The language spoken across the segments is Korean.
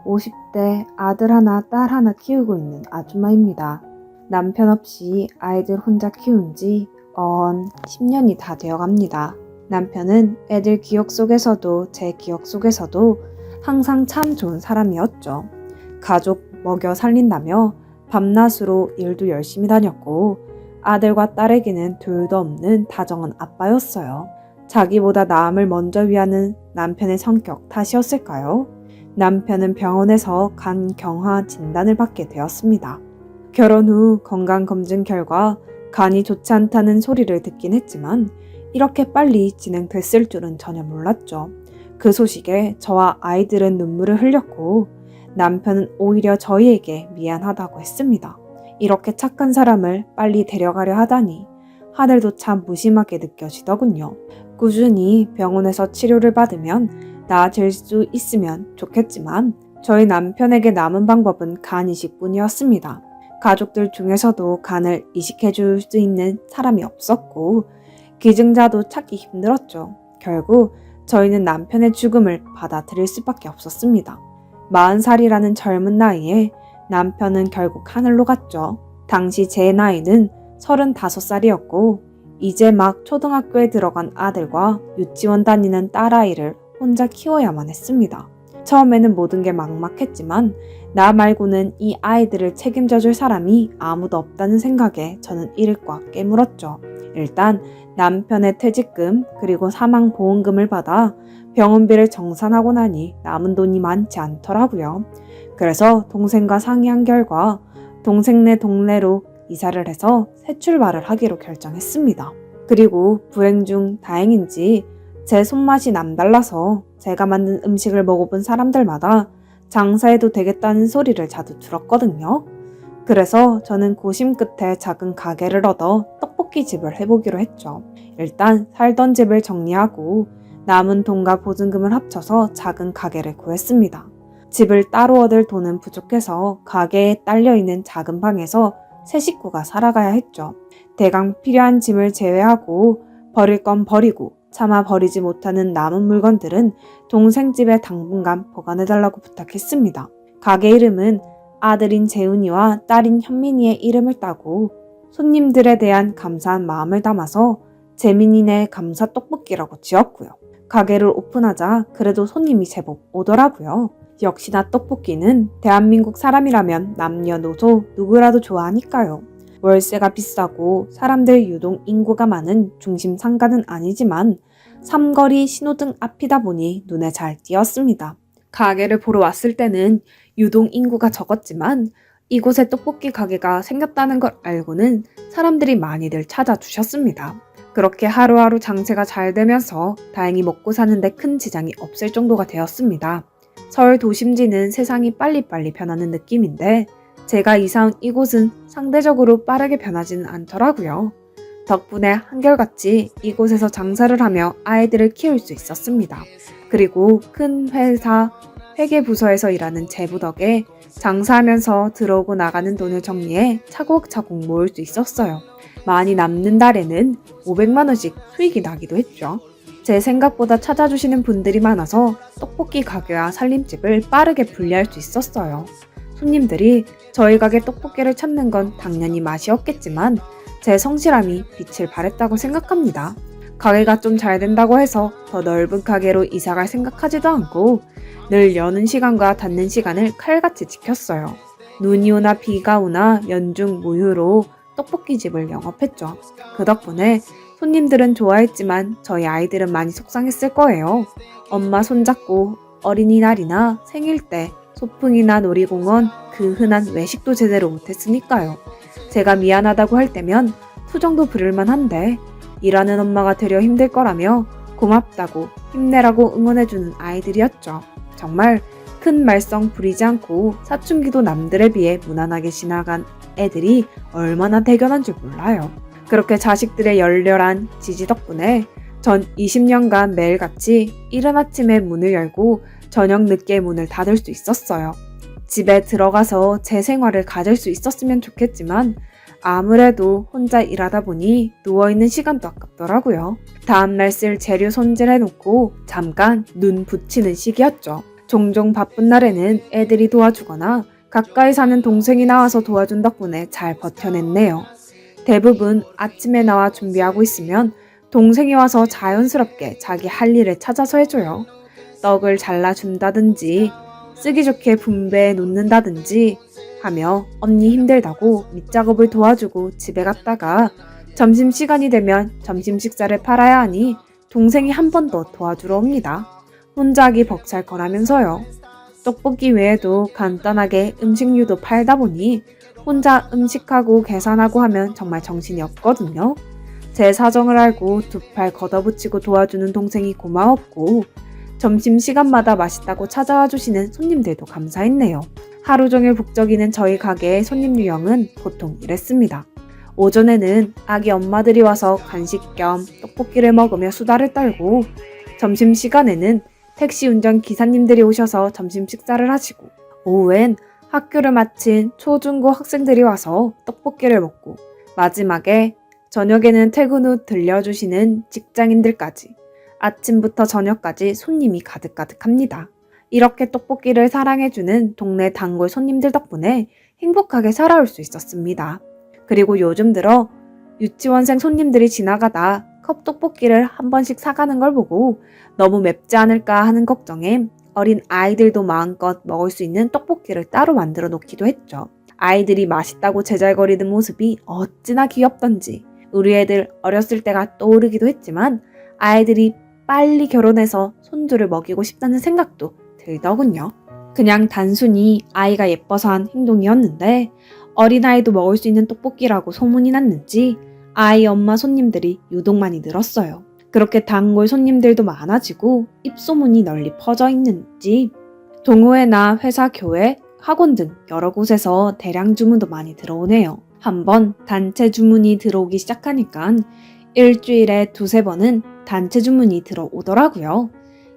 (50대) 아들 하나 딸 하나 키우고 있는 아줌마입니다. 남편 없이 아이들 혼자 키운 지 10년이 다 되어갑니다. 남편은 애들 기억 속에서도 제 기억 속에서도 항상 참 좋은 사람이었죠. 가족 먹여 살린다며 밤낮으로 일도 열심히 다녔고 아들과 딸에게는 둘도 없는 다정한 아빠였어요. 자기보다 남을 먼저 위하는 남편의 성격 탓이었을까요? 남편은 병원에서 간경화 진단을 받게 되었습니다. 결혼 후 건강검진 결과 간이 좋지 않다는 소리를 듣긴 했지만 이렇게 빨리 진행됐을 줄은 전혀 몰랐죠. 그 소식에 저와 아이들은 눈물을 흘렸고 남편은 오히려 저희에게 미안하다고 했습니다. 이렇게 착한 사람을 빨리 데려가려 하다니 하늘도 참 무심하게 느껴지더군요. 꾸준히 병원에서 치료를 받으면 나아질 수 있으면 좋겠지만 저희 남편에게 남은 방법은 간 이식뿐이었습니다. 가족들 중에서도 간을 이식해줄 수 있는 사람이 없었고 기증자도 찾기 힘들었죠. 결국 저희는 남편의 죽음을 받아들일 수밖에 없었습니다. 40살이라는 젊은 나이에 남편은 결국 하늘로 갔죠. 당시 제 나이는 35살이었고 이제 막 초등학교에 들어간 아들과 유치원 다니는 딸아이를 혼자 키워야만 했습니다. 처음에는 모든 게 막막했지만 나 말고는 이 아이들을 책임져줄 사람이 아무도 없다는 생각에 저는 이를 꽉 깨물었죠. 일단 남편의 퇴직금 그리고 사망보험금을 받아 병원비를 정산하고 나니 남은 돈이 많지 않더라고요. 그래서 동생과 상의한 결과 동생네 동네로 이사를 해서 새 출발을 하기로 결정했습니다. 그리고 불행 중 다행인지 제 손맛이 남달라서 제가 만든 음식을 먹어본 사람들마다 장사해도 되겠다는 소리를 자주 들었거든요. 그래서 저는 고심 끝에 작은 가게를 얻어 떡볶이 집을 해보기로 했죠. 일단 살던 집을 정리하고 남은 돈과 보증금을 합쳐서 작은 가게를 구했습니다. 집을 따로 얻을 돈은 부족해서 가게에 딸려있는 작은 방에서 세 식구가 살아가야 했죠. 대강 필요한 짐을 제외하고 버릴 건 버리고 차마 버리지 못하는 남은 물건들은 동생 집에 당분간 보관해달라고 부탁했습니다. 가게 이름은 아들인 재훈이와 딸인 현민이의 이름을 따고 손님들에 대한 감사한 마음을 담아서 재민이네 감사 떡볶이라고 지었고요. 가게를 오픈하자 그래도 손님이 제법 오더라고요. 역시나 떡볶이는 대한민국 사람이라면 남녀노소 누구라도 좋아하니까요. 월세가 비싸고 사람들 유동 인구가 많은 중심 상가는 아니지만 삼거리 신호등 앞이다 보니 눈에 잘 띄었습니다. 가게를 보러 왔을 때는 유동 인구가 적었지만 이곳에 떡볶이 가게가 생겼다는 걸 알고는 사람들이 많이들 찾아주셨습니다. 그렇게 하루하루 장세가 잘 되면서 다행히 먹고 사는데 큰 지장이 없을 정도가 되었습니다. 서울 도심지는 세상이 빨리빨리 변하는 느낌인데 제가 이사 온 이곳은 상대적으로 빠르게 변하지는 않더라고요. 덕분에 한결같이 이곳에서 장사를 하며 아이들을 키울 수 있었습니다. 그리고 큰 회사 회계부서에서 일하는 제부 덕에 장사하면서 들어오고 나가는 돈을 정리해 차곡차곡 모을 수 있었어요. 많이 남는 달에는 500만 원씩 수익이 나기도 했죠. 제 생각보다 찾아주시는 분들이 많아서 떡볶이 가게와 살림집을 빠르게 분리할 수 있었어요. 손님들이 저희 가게 떡볶이를 찾는 건 당연히 맛이었겠지만 제 성실함이 빛을 발했다고 생각합니다. 가게가 좀 잘 된다고 해서 더 넓은 가게로 이사갈 생각하지도 않고 늘 여는 시간과 닫는 시간을 칼같이 지켰어요. 눈이 오나 비가 오나 연중 무휴로 떡볶이집을 영업했죠. 그 덕분에 손님들은 좋아했지만 저희 아이들은 많이 속상했을 거예요. 엄마 손잡고 어린이날이나 생일 때 소풍이나 놀이공원 그 흔한 외식도 제대로 못했으니까요. 제가 미안하다고 할 때면 투정도 부릴만 한데 일하는 엄마가 되려 힘들 거라며 고맙다고 힘내라고 응원해주는 아이들이었죠. 정말 큰 말썽 부리지 않고 사춘기도 남들에 비해 무난하게 지나간 애들이 얼마나 대견한 줄 몰라요. 그렇게 자식들의 열렬한 지지 덕분에 전 20년간 매일같이 이른 아침에 문을 열고 저녁 늦게 문을 닫을 수 있었어요. 집에 들어가서 제 생활을 가질 수 있었으면 좋겠지만 아무래도 혼자 일하다 보니 누워있는 시간도 아깝더라고요. 다음날 쓸 재료 손질해놓고 잠깐 눈 붙이는 시기였죠. 종종 바쁜 날에는 애들이 도와주거나 가까이 사는 동생이 나와서 도와준 덕분에 잘 버텨냈네요. 대부분 아침에 나와 준비하고 있으면 동생이 와서 자연스럽게 자기 할 일을 찾아서 해줘요. 떡을 잘라준다든지 쓰기 좋게 분배해 놓는다든지 하며 언니 힘들다고 밑작업을 도와주고 집에 갔다가 점심시간이 되면 점심 식사를 팔아야 하니 동생이 한 번 더 도와주러 옵니다. 혼자 하기 벅찰 거라면서요. 떡볶이 외에도 간단하게 음식류도 팔다 보니 혼자 음식하고 계산하고 하면 정말 정신이 없거든요. 제 사정을 알고 두 팔 걷어붙이고 도와주는 동생이 고마웠고 점심시간마다 맛있다고 찾아와 주시는 손님들도 감사했네요. 하루 종일 북적이는 저희 가게의 손님 유형은 보통 이랬습니다. 오전에는 아기 엄마들이 와서 간식 겸 떡볶이를 먹으며 수다를 떨고 점심시간에는 택시 운전 기사님들이 오셔서 점심 식사를 하시고 오후엔 학교를 마친 초중고 학생들이 와서 떡볶이를 먹고 마지막에 저녁에는 퇴근 후 들려주시는 직장인들까지 아침부터 저녁까지 손님이 가득가득합니다. 이렇게 떡볶이를 사랑해주는 동네 단골 손님들 덕분에 행복하게 살아올 수 있었습니다. 그리고 요즘 들어 유치원생 손님들이 지나가다 컵떡볶이를 한 번씩 사가는 걸 보고 너무 맵지 않을까 하는 걱정에 어린 아이들도 마음껏 먹을 수 있는 떡볶이를 따로 만들어 놓기도 했죠. 아이들이 맛있다고 제잘거리는 모습이 어찌나 귀엽던지 우리 애들 어렸을 때가 떠오르기도 했지만 아이들이 빨리 결혼해서 손주를 먹이고 싶다는 생각도 들더군요. 그냥 단순히 아이가 예뻐서 한 행동이었는데 어린아이도 먹을 수 있는 떡볶이라고 소문이 났는지 아이 엄마 손님들이 유독 많이 늘었어요. 그렇게 단골 손님들도 많아지고 입소문이 널리 퍼져 있는지 동호회나 회사, 교회, 학원 등 여러 곳에서 대량 주문도 많이 들어오네요. 한번 단체 주문이 들어오기 시작하니까 일주일에 두세 번은 단체 주문이 들어오더라고요.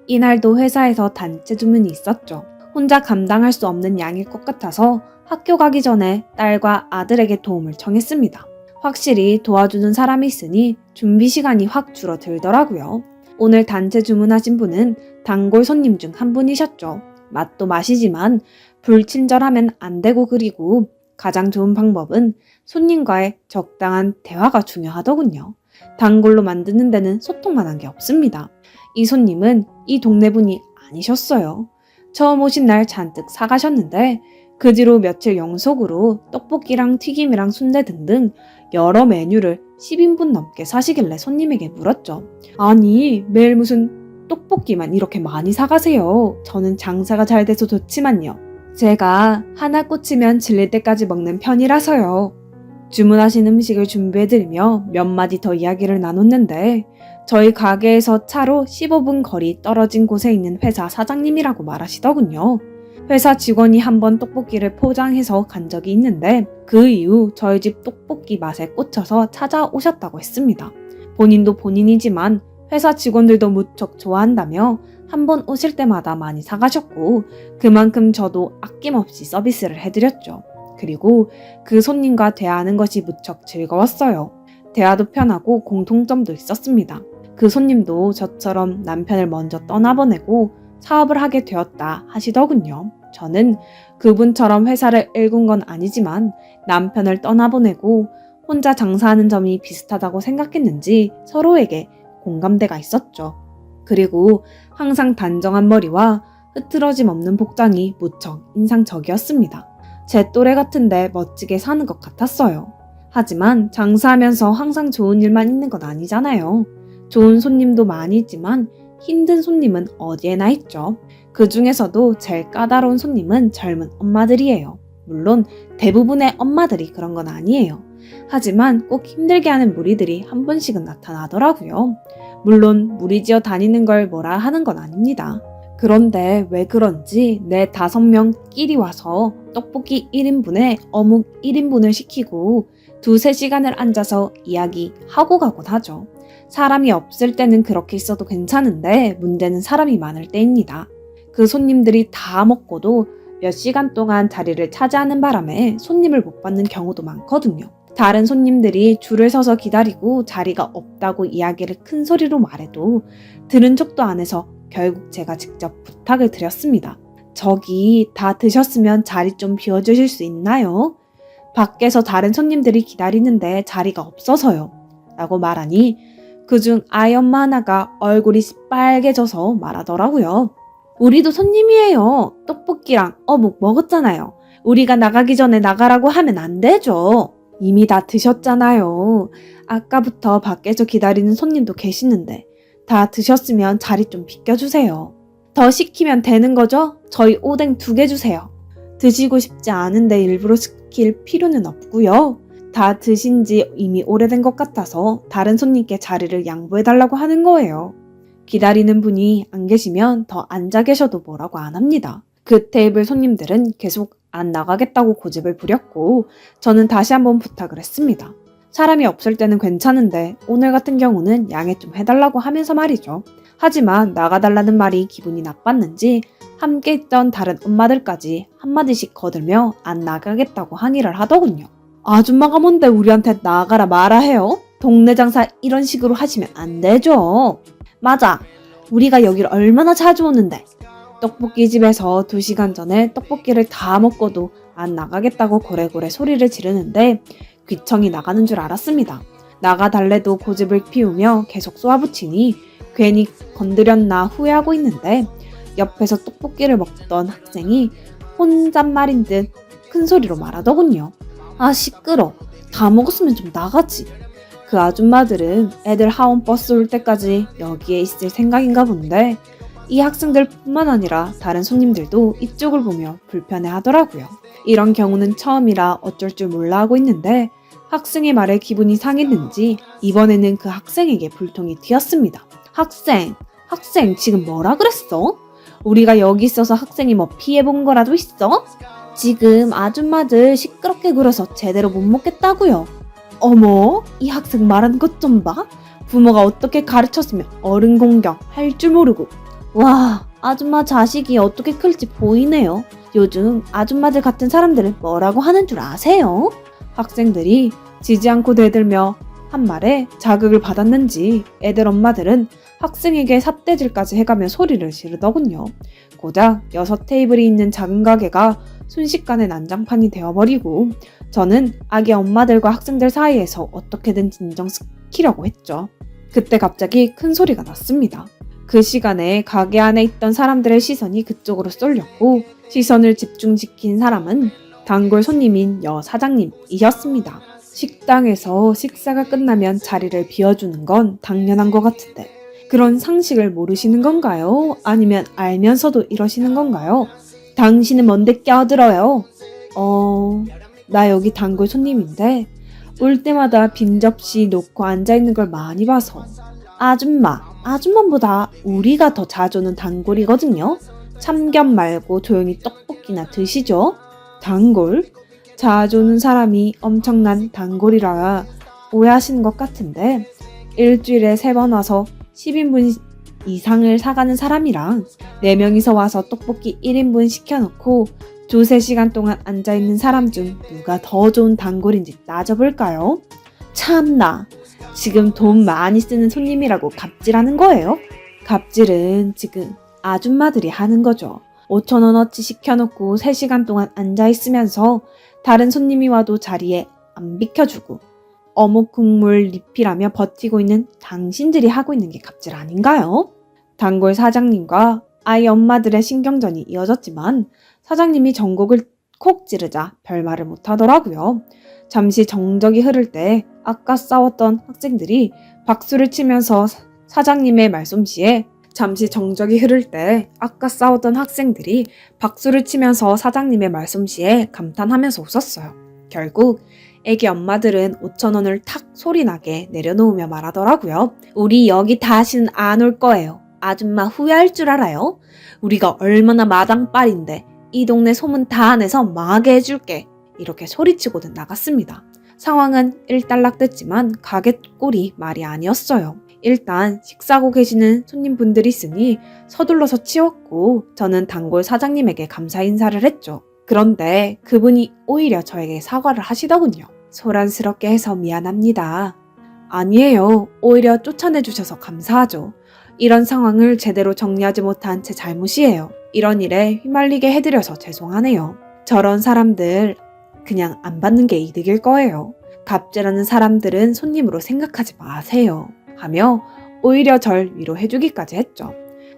이날도 회사에서 단체 주문이 있었죠. 혼자 감당할 수 없는 양일 것 같아서 학교 가기 전에 딸과 아들에게 도움을 청했습니다. 확실히 도와주는 사람이 있으니 준비 시간이 확 줄어들더라고요. 오늘 단체 주문하신 분은 단골 손님 중 한 분이셨죠. 맛도 맛이지만 불친절하면 안 되고 그리고 가장 좋은 방법은 손님과의 적당한 대화가 중요하더군요. 단골로 만드는 데는 소통만 한 게 없습니다. 이 손님은 이 동네 분이 아니셨어요. 처음 오신 날 잔뜩 사가셨는데 그 뒤로 며칠 연속으로 떡볶이랑 튀김이랑 순대 등등 여러 메뉴를 10인분 넘게 사시길래 손님에게 물었죠. 아니, 매일 무슨 떡볶이만 이렇게 많이 사가세요. 저는 장사가 잘 돼서 좋지만요. 제가 하나 꽂히면 질릴 때까지 먹는 편이라서요. 주문하신 음식을 준비해드리며 몇 마디 더 이야기를 나눴는데 저희 가게에서 차로 15분 거리 떨어진 곳에 있는 회사 사장님이라고 말하시더군요. 회사 직원이 한번 떡볶이를 포장해서 간 적이 있는데 그 이후 저희 집 떡볶이 맛에 꽂혀서 찾아오셨다고 했습니다. 본인도 본인이지만 회사 직원들도 무척 좋아한다며 한번 오실 때마다 많이 사가셨고 그만큼 저도 아낌없이 서비스를 해드렸죠. 그리고 그 손님과 대화하는 것이 무척 즐거웠어요. 대화도 편하고 공통점도 있었습니다. 그 손님도 저처럼 남편을 먼저 떠나보내고 사업을 하게 되었다 하시더군요. 저는 그분처럼 회사를 일군 건 아니지만 남편을 떠나보내고 혼자 장사하는 점이 비슷하다고 생각했는지 서로에게 공감대가 있었죠. 그리고 항상 단정한 머리와 흐트러짐 없는 복장이 무척 인상적이었습니다. 제 또래 같은데 멋지게 사는 것 같았어요. 하지만 장사하면서 항상 좋은 일만 있는 건 아니잖아요. 좋은 손님도 많이 있지만 힘든 손님은 어디에나 있죠. 그 중에서도 제일 까다로운 손님은 젊은 엄마들이에요. 물론 대부분의 엄마들이 그런 건 아니에요. 하지만 꼭 힘들게 하는 무리들이 한 번씩은 나타나더라고요. 물론 무리지어 다니는 걸 뭐라 하는 건 아닙니다. 그런데 왜 그런지 내 5명끼리 와서 떡볶이 1인분에 어묵 1인분을 시키고 2-3시간을 앉아서 이야기하고 가곤 하죠. 사람이 없을 때는 그렇게 있어도 괜찮은데 문제는 사람이 많을 때입니다. 그 손님들이 다 먹고도 몇 시간 동안 자리를 차지하는 바람에 손님을 못 받는 경우도 많거든요. 다른 손님들이 줄을 서서 기다리고 자리가 없다고 이야기를 큰 소리로 말해도 들은 척도 안 해서 결국 제가 직접 부탁을 드렸습니다. 저기 다 드셨으면 자리 좀 비워주실 수 있나요? 밖에서 다른 손님들이 기다리는데 자리가 없어서요. 라고 말하니 그중 아이 엄마 하나가 얼굴이 빨개져서 말하더라고요. 우리도 손님이에요. 떡볶이랑 어묵 먹었잖아요. 우리가 나가기 전에 나가라고 하면 안 되죠. 이미 다 드셨잖아요. 아까부터 밖에서 기다리는 손님도 계시는데 다 드셨으면 자리 좀 비켜주세요. 더 시키면 되는 거죠? 저희 오뎅 2개 주세요. 드시고 싶지 않은데 일부러 시킬 필요는 없고요. 다 드신 지 이미 오래된 것 같아서 다른 손님께 자리를 양보해달라고 하는 거예요. 기다리는 분이 안 계시면 더 앉아 계셔도 뭐라고 안 합니다. 그 테이블 손님들은 계속 안 나가겠다고 고집을 부렸고 저는 다시 한번 부탁을 했습니다. 사람이 없을 때는 괜찮은데 오늘 같은 경우는 양해 좀 해달라고 하면서 말이죠. 하지만 나가달라는 말이 기분이 나빴는지 함께 있던 다른 엄마들까지 한마디씩 거들며 안 나가겠다고 항의를 하더군요. 아줌마가 뭔데 우리한테 나가라 말아 해요? 동네 장사 이런 식으로 하시면 안 되죠. 맞아. 우리가 여기를 얼마나 자주 오는데. 떡볶이집에서 2시간 전에 떡볶이를 다 먹고도 안 나가겠다고 고래고래 소리를 지르는데 귀청이 나가는 줄 알았습니다. 나가달래도 고집을 피우며 계속 쏘아붙이니 괜히 건드렸나 후회하고 있는데 옆에서 떡볶이를 먹던 학생이 혼잣말인 듯 큰 소리로 말하더군요. 아 시끄러. 다 먹었으면 좀 나가지. 그 아줌마들은 애들 하원 버스 올 때까지 여기에 있을 생각인가 본데 이 학생들뿐만 아니라 다른 손님들도 이쪽을 보며 불편해 하더라고요. 이런 경우는 처음이라 어쩔 줄 몰라 하고 있는데 학생의 말에 기분이 상했는지 이번에는 그 학생에게 불통이 튀었습니다. 학생 지금 뭐라 그랬어? 우리가 여기 있어서 학생이 뭐 피해본 거라도 있어? 지금 아줌마들 시끄럽게 굴어서 제대로 못 먹겠다고요. 어머, 이 학생 말하는 것 좀 봐. 부모가 어떻게 가르쳤으면 어른 공경 할 줄 모르고. 와, 아줌마 자식이 어떻게 클지 보이네요. 요즘 아줌마들 같은 사람들은 뭐라고 하는 줄 아세요? 학생들이 지지 않고 대들며 한 말에 자극을 받았는지 애들 엄마들은 학생에게 삿대질까지 해가며 소리를 지르더군요. 고작 6테이블이 있는 작은 가게가 순식간에 난장판이 되어버리고 저는 아기 엄마들과 학생들 사이에서 어떻게든 진정시키려고 했죠. 그때 갑자기 큰 소리가 났습니다. 그 시간에 가게 안에 있던 사람들의 시선이 그쪽으로 쏠렸고 시선을 집중시킨 사람은 단골 손님인 여 사장님이셨습니다. 식당에서 식사가 끝나면 자리를 비워주는 건 당연한 것 같은데 그런 상식을 모르시는 건가요? 아니면 알면서도 이러시는 건가요? 당신은 뭔데 껴들어요? 나 여기 단골 손님인데 올 때마다 빈 접시 놓고 앉아있는 걸 많이 봐서 아줌마보다 우리가 더 자주 오는 단골이거든요. 참견 말고 조용히 떡볶이나 드시죠. 단골? 자주 오는 사람이 엄청난 단골이라 오해하시는 것 같은데 일주일에 3번 와서 10인분 이상을 사가는 사람이랑 4명이서 와서 떡볶이 1인분 시켜놓고 2-3시간 동안 앉아있는 사람 중 누가 더 좋은 단골인지 따져볼까요? 참나, 지금 돈 많이 쓰는 손님이라고 갑질하는 거예요? 갑질은 지금 아줌마들이 하는 거죠. 5,000원어치 시켜놓고 3시간 동안 앉아있으면서 다른 손님이 와도 자리에 안 비켜주고 어묵 국물 리필하며 버티고 있는 당신들이 하고 있는 게 갑질 아닌가요? 단골 사장님과 아이 엄마들의 신경전이 이어졌지만 사장님이 전곡을 콕 찌르자 별말을 못하더라고요. 잠시 정적이 흐를 때 아까 싸웠던 학생들이 박수를 치면서 사장님의 말솜씨에 감탄하면서 웃었어요. 결국 애기 엄마들은 5,000원을 탁 소리나게 내려놓으며 말하더라고요. 우리 여기 다시는 안 올 거예요. 아줌마 후회할 줄 알아요? 우리가 얼마나 마당빨인데 이 동네 소문 다 내서 망하게 해줄게. 이렇게 소리치고는 나갔습니다. 상황은 일단락됐지만 가게 꼴이 말이 아니었어요. 일단 식사하고 계시는 손님분들이 있으니 서둘러서 치웠고 저는 단골 사장님에게 감사 인사를 했죠. 그런데 그분이 오히려 저에게 사과를 하시더군요. 소란스럽게 해서 미안합니다. 아니에요. 오히려 쫓아내주셔서 감사하죠. 이런 상황을 제대로 정리하지 못한 제 잘못이에요. 이런 일에 휘말리게 해드려서 죄송하네요. 저런 사람들 그냥 안 받는 게 이득일 거예요. 갑질하는 사람들은 손님으로 생각하지 마세요. 하며 오히려 절 위로해주기까지 했죠.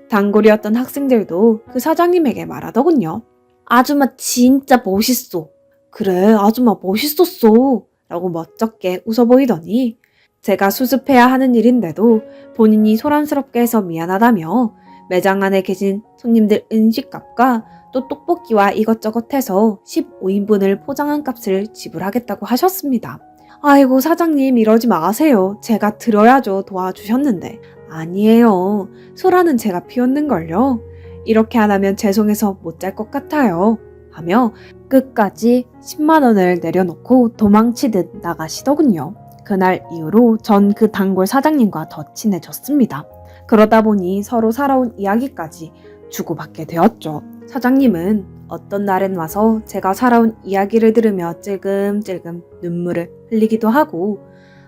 단골이었던 학생들도 그 사장님에게 말하더군요. 아줌마 진짜 멋있어. 그래, 아줌마 멋있었어. 라고 멋쩍게 웃어 보이더니 제가 수습해야 하는 일인데도 본인이 소란스럽게 해서 미안하다며 매장 안에 계신 손님들 음식값과 또 떡볶이와 이것저것 해서 15인분을 포장한 값을 지불하겠다고 하셨습니다. 아이고 사장님 이러지 마세요. 제가 들어야죠. 도와주셨는데. 아니에요. 소라는 제가 피웠는걸요. 이렇게 안 하면 죄송해서 못 잘 것 같아요. 하며 끝까지 10만 원을 내려놓고 도망치듯 나가시더군요. 그날 이후로 전 그 단골 사장님과 더 친해졌습니다. 그러다 보니 서로 살아온 이야기까지 주고받게 되었죠. 사장님은 어떤 날엔 와서 제가 살아온 이야기를 들으며 찔끔찔끔 눈물을 흘리기도 하고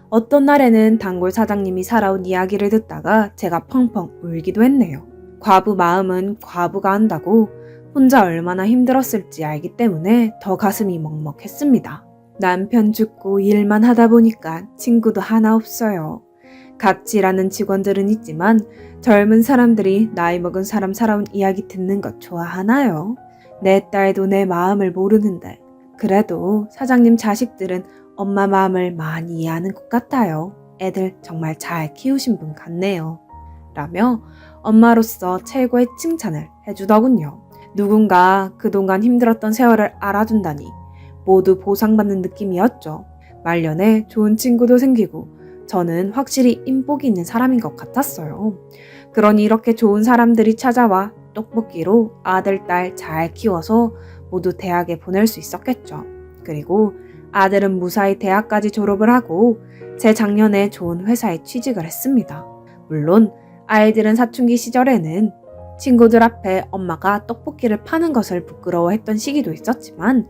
어떤 날에는 단골 사장님이 살아온 이야기를 듣다가 제가 펑펑 울기도 했네요. 과부 마음은 과부가 한다고 혼자 얼마나 힘들었을지 알기 때문에 더 가슴이 먹먹했습니다. 남편 죽고 일만 하다 보니까 친구도 하나 없어요. 갑질하는 직원들은 있지만 젊은 사람들이 나이 먹은 사람 살아온 이야기 듣는 것 좋아하나요? 내 딸도 내 마음을 모르는데 그래도 사장님 자식들은 엄마 마음을 많이 이해하는 것 같아요. 애들 정말 잘 키우신 분 같네요. 라며 엄마로서 최고의 칭찬을 해주더군요. 누군가 그동안 힘들었던 세월을 알아준다니 모두 보상받는 느낌이었죠. 말년에 좋은 친구도 생기고 저는 확실히 인복이 있는 사람인 것 같았어요. 그러니 이렇게 좋은 사람들이 찾아와 떡볶이로 아들, 딸 잘 키워서 모두 대학에 보낼 수 있었겠죠. 그리고 아들은 무사히 대학까지 졸업을 하고 제 작년에 좋은 회사에 취직을 했습니다. 물론 아이들은 사춘기 시절에는 친구들 앞에 엄마가 떡볶이를 파는 것을 부끄러워했던 시기도 있었지만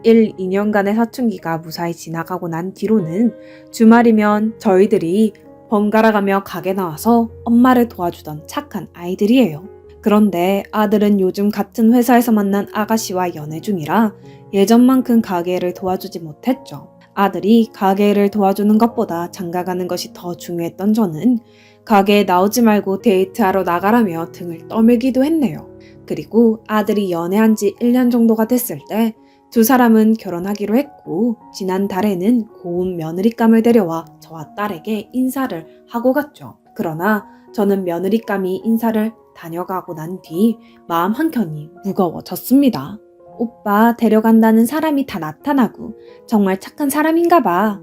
1, 2년간의 사춘기가 무사히 지나가고 난 뒤로는 주말이면 저희들이 번갈아가며 가게 나와서 엄마를 도와주던 착한 아이들이에요. 그런데 아들은 요즘 같은 회사에서 만난 아가씨와 연애 중이라 예전만큼 가게를 도와주지 못했죠. 아들이 가게를 도와주는 것보다 장가가는 것이 더 중요했던 저는 가게에 나오지 말고 데이트하러 나가라며 등을 떠밀기도 했네요. 그리고 아들이 연애한 지 1년 정도가 됐을 때 두 사람은 결혼하기로 했고 지난달에는 고운 며느리감을 데려와 저와 딸에게 인사를 하고 갔죠. 그러나 저는 며느리감이 인사를 다녀가고 난 뒤 마음 한켠이 무거워졌습니다. 오빠 데려간다는 사람이 다 나타나고 정말 착한 사람인가 봐.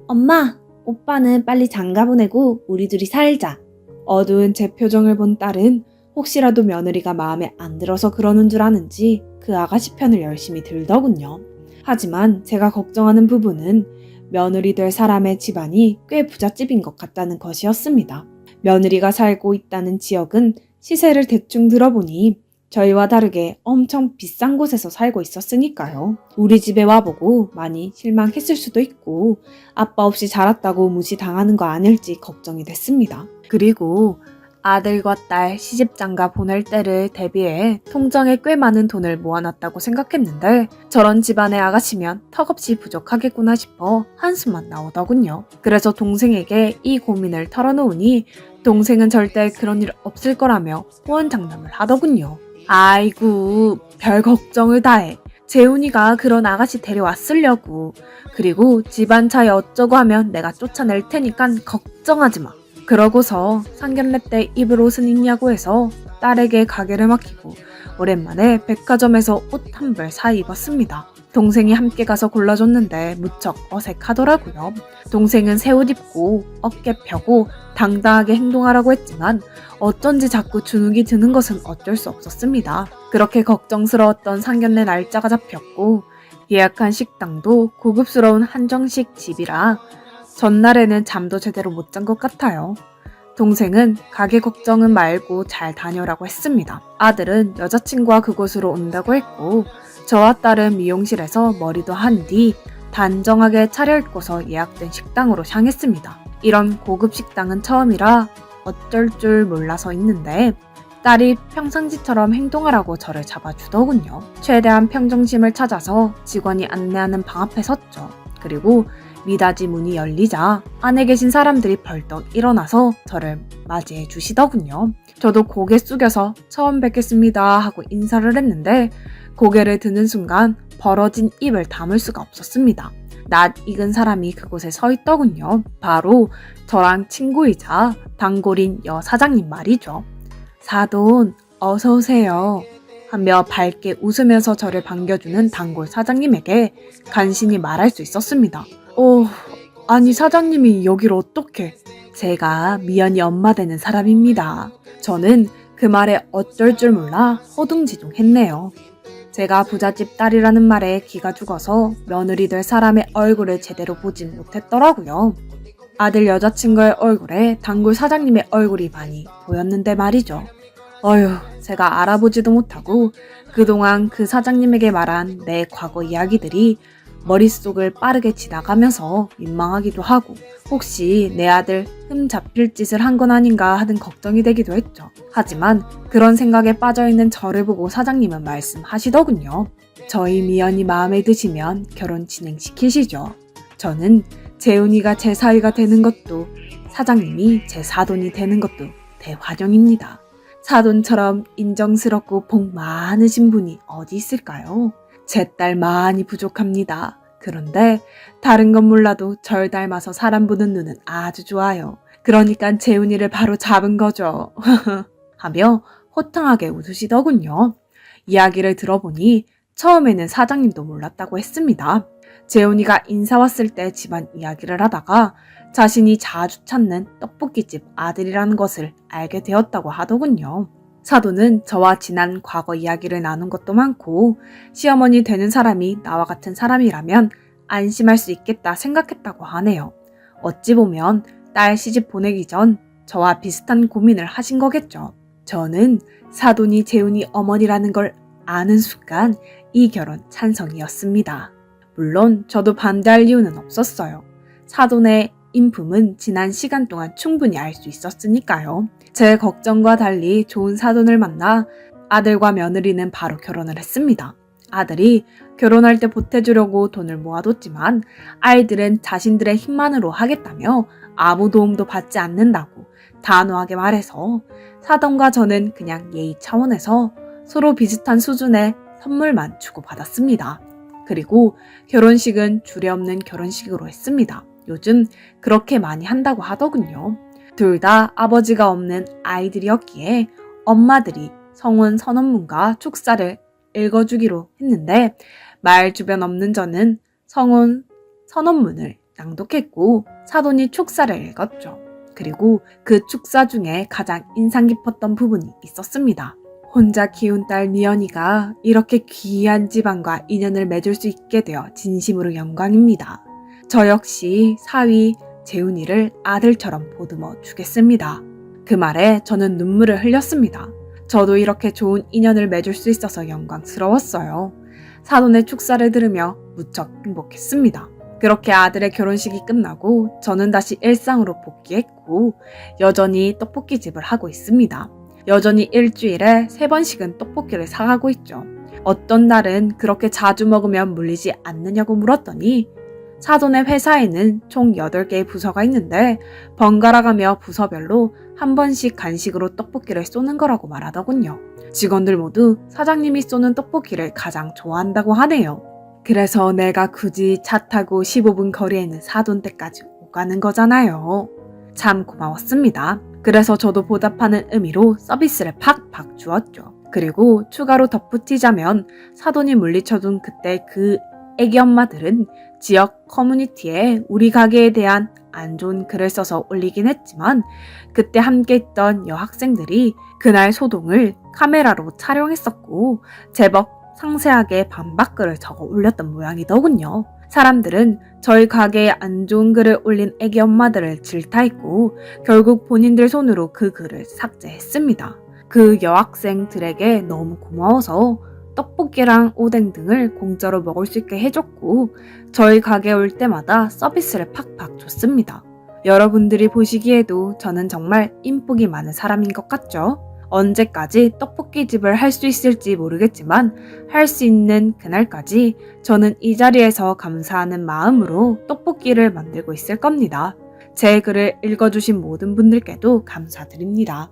엄마, 오빠는 빨리 장가 보내고 우리 둘이 살자. 어두운 제 표정을 본 딸은 혹시라도 며느리가 마음에 안 들어서 그러는 줄 아는지 그 아가씨 편을 열심히 들더군요. 하지만 제가 걱정하는 부분은 며느리 될 사람의 집안이 꽤 부잣집인 것 같다는 것이었습니다. 며느리가 살고 있다는 지역은 시세를 대충 들어보니 저희와 다르게 엄청 비싼 곳에서 살고 있었으니까요. 우리 집에 와보고 많이 실망했을 수도 있고 아빠 없이 자랐다고 무시당하는 거 아닐지 걱정이 됐습니다. 그리고 아들과 딸 시집장가 보낼 때를 대비해 통장에 꽤 많은 돈을 모아놨다고 생각했는데 저런 집안의 아가씨면 턱없이 부족하겠구나 싶어 한숨만 나오더군요. 그래서 동생에게 이 고민을 털어놓으니 동생은 절대 그런 일 없을 거라며 호언장담을 하더군요. 아이고 별 걱정을 다해. 재훈이가 그런 아가씨 데려왔으려고. 그리고 집안 차이 어쩌고 하면 내가 쫓아낼 테니깐 걱정하지 마. 그러고서 상견례 때 입을 옷은 있냐고 해서 딸에게 가게를 맡기고 오랜만에 백화점에서 옷 한 벌 사 입었습니다. 동생이 함께 가서 골라줬는데 무척 어색하더라고요. 동생은 새 옷 입고 어깨 펴고 당당하게 행동하라고 했지만 어쩐지 자꾸 주눅이 드는 것은 어쩔 수 없었습니다. 그렇게 걱정스러웠던 상견례 날짜가 잡혔고 예약한 식당도 고급스러운 한정식 집이라 전날에는 잠도 제대로 못 잔 것 같아요. 동생은 가게 걱정은 말고 잘 다녀라고 했습니다. 아들은 여자친구와 그곳으로 온다고 했고 저와 딸은 미용실에서 머리도 한 뒤 단정하게 차려입고서 예약된 식당으로 향했습니다. 이런 고급 식당은 처음이라 어쩔 줄 몰라서 있는데 딸이 평상시처럼 행동하라고 저를 잡아주더군요. 최대한 평정심을 찾아서 직원이 안내하는 방 앞에 섰죠. 그리고 미닫이 문이 열리자 안에 계신 사람들이 벌떡 일어나서 저를 맞이해 주시더군요. 저도 고개 숙여서 처음 뵙겠습니다 하고 인사를 했는데 고개를 드는 순간 벌어진 입을 다물 수가 없었습니다. 낯 익은 사람이 그곳에 서 있더군요. 바로 저랑 친구이자 단골인 여 사장님 말이죠. 사돈 어서 오세요 하며 밝게 웃으면서 저를 반겨주는 단골 사장님에게 간신히 말할 수 있었습니다. 아니 사장님이 여길 어떻게? 제가 미연이 엄마 되는 사람입니다. 저는 그 말에 어쩔 줄 몰라 허둥지둥했네요. 제가 부잣집 딸이라는 말에 기가 죽어서 며느리 될 사람의 얼굴을 제대로 보진 못했더라고요. 아들 여자친구의 얼굴에 단골 사장님의 얼굴이 많이 보였는데 말이죠. 제가 알아보지도 못하고 그동안 그 사장님에게 말한 내 과거 이야기들이 머릿속을 빠르게 지나가면서 민망하기도 하고 혹시 내 아들 흠잡힐 짓을 한 건 아닌가 하는 걱정이 되기도 했죠. 하지만 그런 생각에 빠져있는 저를 보고 사장님은 말씀하시더군요. 저희 미연이 마음에 드시면 결혼 진행시키시죠. 저는 재훈이가 제 사위가 되는 것도 사장님이 제 사돈이 되는 것도 대환영입니다. 사돈처럼 인정스럽고 복 많으신 분이 어디 있을까요? 제 딸 많이 부족합니다. 그런데 다른 건 몰라도 절 닮아서 사람 보는 눈은 아주 좋아요. 그러니까 재훈이를 바로 잡은 거죠. 하며 호탕하게 웃으시더군요. 이야기를 들어보니 처음에는 사장님도 몰랐다고 했습니다. 재훈이가 인사 왔을 때 집안 이야기를 하다가 자신이 자주 찾는 떡볶이집 아들이라는 것을 알게 되었다고 하더군요. 사돈은 저와 지난 과거 이야기를 나눈 것도 많고 시어머니 되는 사람이 나와 같은 사람이라면 안심할 수 있겠다 생각했다고 하네요. 어찌 보면 딸 시집 보내기 전 저와 비슷한 고민을 하신 거겠죠. 저는 사돈이 재훈이 어머니라는 걸 아는 순간 이 결혼 찬성이었습니다. 물론 저도 반대할 이유는 없었어요. 사돈의 인품은 지난 시간 동안 충분히 알 수 있었으니까요. 제 걱정과 달리 좋은 사돈을 만나 아들과 며느리는 바로 결혼을 했습니다. 아들이 결혼할 때 보태주려고 돈을 모아뒀지만 아이들은 자신들의 힘만으로 하겠다며 아무 도움도 받지 않는다고 단호하게 말해서 사돈과 저는 그냥 예의 차원에서 서로 비슷한 수준의 선물만 주고받았습니다. 그리고 결혼식은 주례없는 결혼식으로 했습니다. 요즘 그렇게 많이 한다고 하더군요. 둘 다 아버지가 없는 아이들이었기에 엄마들이 성혼 선언문과 축사를 읽어주기로 했는데 말 주변 없는 저는 성혼 선언문을 낭독했고 사돈이 축사를 읽었죠. 그리고 그 축사 중에 가장 인상 깊었던 부분이 있었습니다. 혼자 키운 딸 미연이가 이렇게 귀한 집안과 인연을 맺을 수 있게 되어 진심으로 영광입니다. 저 역시 사위 재훈이를 아들처럼 보듬어 주겠습니다. 그 말에 저는 눈물을 흘렸습니다. 저도 이렇게 좋은 인연을 맺을 수 있어서 영광스러웠어요. 사돈의 축사를 들으며 무척 행복했습니다. 그렇게 아들의 결혼식이 끝나고 저는 다시 일상으로 복귀했고 여전히 떡볶이집을 하고 있습니다. 여전히 일주일에 3번씩은 떡볶이를 사가고 있죠. 어떤 날은 그렇게 자주 먹으면 물리지 않느냐고 물었더니 사돈의 회사에는 총 8개의 부서가 있는데 번갈아 가며 부서별로 한 번씩 간식으로 떡볶이를 쏘는 거라고 말하더군요. 직원들 모두 사장님이 쏘는 떡볶이를 가장 좋아한다고 하네요. 그래서 내가 굳이 차 타고 15분 거리에 있는 사돈 댁까지 오가는 거잖아요. 참 고마웠습니다. 그래서 저도 보답하는 의미로 서비스를 팍팍 주었죠. 그리고 추가로 덧붙이자면 사돈이 물리쳐둔 그때 그 애기 엄마들은 지역 커뮤니티에 우리 가게에 대한 안 좋은 글을 써서 올리긴 했지만 그때 함께 있던 여학생들이 그날 소동을 카메라로 촬영했었고 제법 상세하게 반박글을 적어 올렸던 모양이더군요. 사람들은 저희 가게에 안 좋은 글을 올린 애기 엄마들을 질타했고 결국 본인들 손으로 그 글을 삭제했습니다. 그 여학생들에게 너무 고마워서 떡볶이랑 오뎅 등을 공짜로 먹을 수 있게 해줬고 저희 가게 올 때마다 서비스를 팍팍 줬습니다. 여러분들이 보시기에도 저는 정말 인복이 많은 사람인 것 같죠? 언제까지 떡볶이 집을 할 수 있을지 모르겠지만 할 수 있는 그날까지 저는 이 자리에서 감사하는 마음으로 떡볶이를 만들고 있을 겁니다. 제 글을 읽어주신 모든 분들께도 감사드립니다.